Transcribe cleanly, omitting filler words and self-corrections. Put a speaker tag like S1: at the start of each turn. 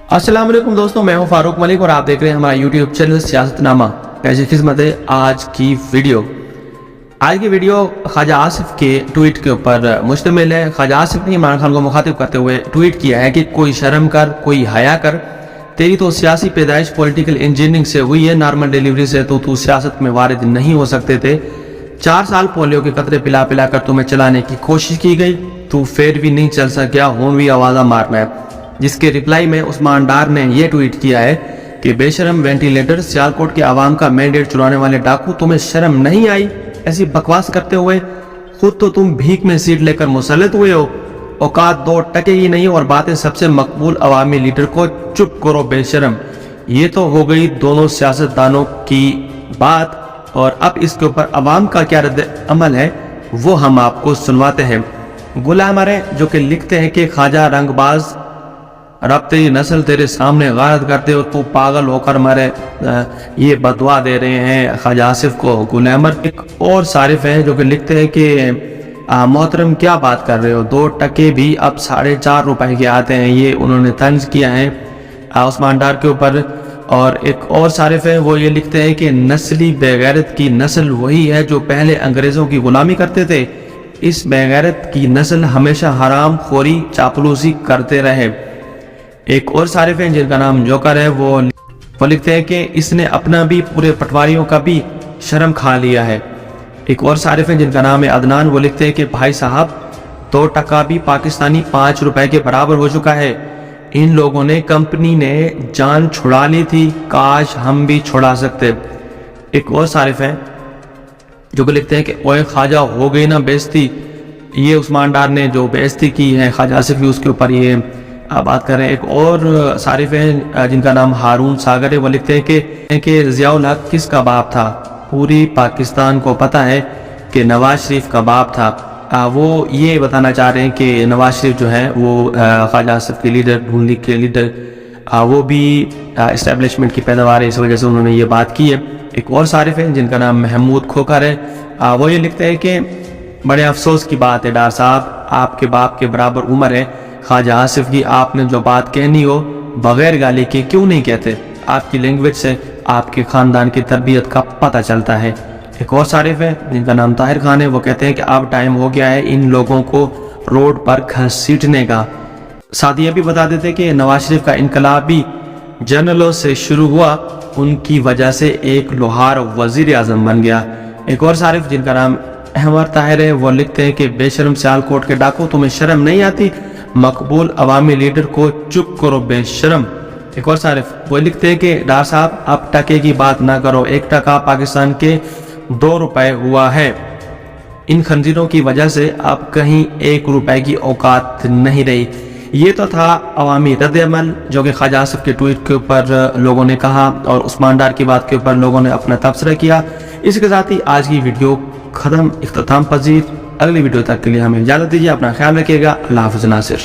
S1: अस्सलाम वालेकुम दोस्तों, मैं हूं फारूक मलिक और आप देख रहे हैं हमारा यूट्यूब चैनल सियासतनामा। कैसी किस्मत है। आज की वीडियो ख्वाजा आसिफ के ट्वीट के ऊपर मुश्तमिल है। ख्वाजा आसिफ ने इमरान खान को मुखातिब करते हुए ट्वीट किया है कि कोई शर्म कर, कोई हया कर, तेरी तो सियासी पैदाइश पॉलिटिकल इंजीनियरिंग से हुई है, नॉर्मल डिलीवरी से तो तू सियासत में वारिद नहीं हो सकते थे। 4 साल पोलियो के कतरे पिला पिला कर तुम्हें चलाने की कोशिश की गई, तू फिर भी नहीं चल सका, हूं भी आवाज़ा मारना है। जिसके रिप्लाई में उस्मान डार ने यह ट्वीट किया है कि बेशरम वेंटिलेटर, सियालकोट के आवाम का मैंडेट चुराने वाले डाकू, तुम्हें शर्म नहीं आई ऐसी बकवास करते हुए? खुद तो तुम भीख में सीट लेकर मुसल्लत हुए हो, औकात 2 टके ही नहीं और बातें सबसे मकबूल अवामी लीडर को। चुप करो बेशरम। ये तो हो गई दोनों सियासतदानों की बात और अब इसके ऊपर अवाम का क्या रद्द अमल है वो हम आपको सुनवाते हैं। गुलाम अरे जो कि लिखते हैं कि ख्वाजा रंगबाज, रब तेरी नस्ल तेरे सामने गारत करते हो, तू पागल होकर मरे, ये बदवा दे रहे हैं ख्वाजा आसिफ को। गुलामर एक और सारिफ है जो कि लिखते हैं कि मोहतरम क्या बात कर रहे हो, 2 टके भी अब 4.5 रुपए के आते हैं। ये उन्होंने तंज किया है उस्मान डार के ऊपर। और एक और सारिफ है, वो ये लिखते हैं कि नस्ली बेगैरत की नस्ल वही है जो पहले अंग्रेज़ों की गुलामी करते थे। इस बेगैरत की नस्ल हमेशा हराम खोरी चापलूसी करते रहे। एक और सारिफ है जिनका नाम जोकर है, वो लिखते हैं कि इसने अपना भी पूरे पटवारियों का भी शर्म खा लिया है। एक और सारिफ है जिनका नाम है अदनान, वो लिखते हैं कि भाई साहब 2 टका भी पाकिस्तानी 5 रुपए के बराबर हो चुका है। इन लोगों ने, कंपनी ने जान छुड़ा ली थी, काश हम भी छुड़ा सकते। एक और सारिफ है जो कि लिखते हैं कि ओए ख्वाजा हो गई ना बेइज्जती। ये उस्मान डार ने जो बेइज्जती की है ख्वाजा आसिफ की, उसके ऊपर ये बात करें। एक और सारिफ है जिनका नाम हारून सागर है, वो लिखते हैं कि ज़ियाउल हक किसका बाप था? पूरी पाकिस्तान को पता है कि नवाज शरीफ का बाप था। वो ये बताना चाह रहे हैं कि नवाज शरीफ जो है वो ख्वाजा आसिफ के लीडर, नून लीग के लीडर, वो भी इस्टेब्लिशमेंट की पैदावार है, इस वजह से उन्होंने ये बात की है। एक और सारिफ है जिनका नाम महमूद खोकर है, वो ये लिखते हैं कि बड़े अफसोस की बात है डार साहब, आपके बाप के बराबर उम्र है ख्वाजा आसिफ की, आपने जो बात कहनी हो बगैर गाली के क्यों नहीं कहते? आपकी लैंग्वेज से आपके खानदान की तरबियत का पता चलता है। एक और सारिफ है जिनका नाम ताहिर खान है, वो कहते हैं कि अब टाइम हो गया है इन लोगों को रोड पर घसीटने का। साथ ये भी बता देते कि नवाज शरीफ का इनकलाब भी जनरलों से शुरू हुआ, उनकी वजह से एक लोहार वजीर आजम बन गया। एक और सारिफ जिनका नाम अहमद ताहिर है, वो लिखते हैं कि बेशरम सियालकोट के डाकू, तुम्हें शर्म नहीं आती? मकबूल अवामी लीडर को चुप करो बेशरम। एक और सारिफ वो लिखते हैं कि डार साहब आप टके की बात ना करो, 1 टका पाकिस्तान के 2 रुपए हुआ है। इन खंजीरों की वजह से अब कहीं 1 रुपए की औकात नहीं रही। ये तो था अवामी रद्द-ए-अमल जो कि ख्वाजा आसिफ के ट्वीट के ऊपर लोगों ने कहा और उस्मान डार की बात के ऊपर लोगों ने अपना तबसरा किया। इसके साथ ही आज की वीडियो ख़त्म, इख्तिताम पजीर। अगली वीडियो तक के लिए हमें इजाज़त दीजिए, अपना ख्याल रखिएगा। अल्लाह हाफ़िज़ नासिर।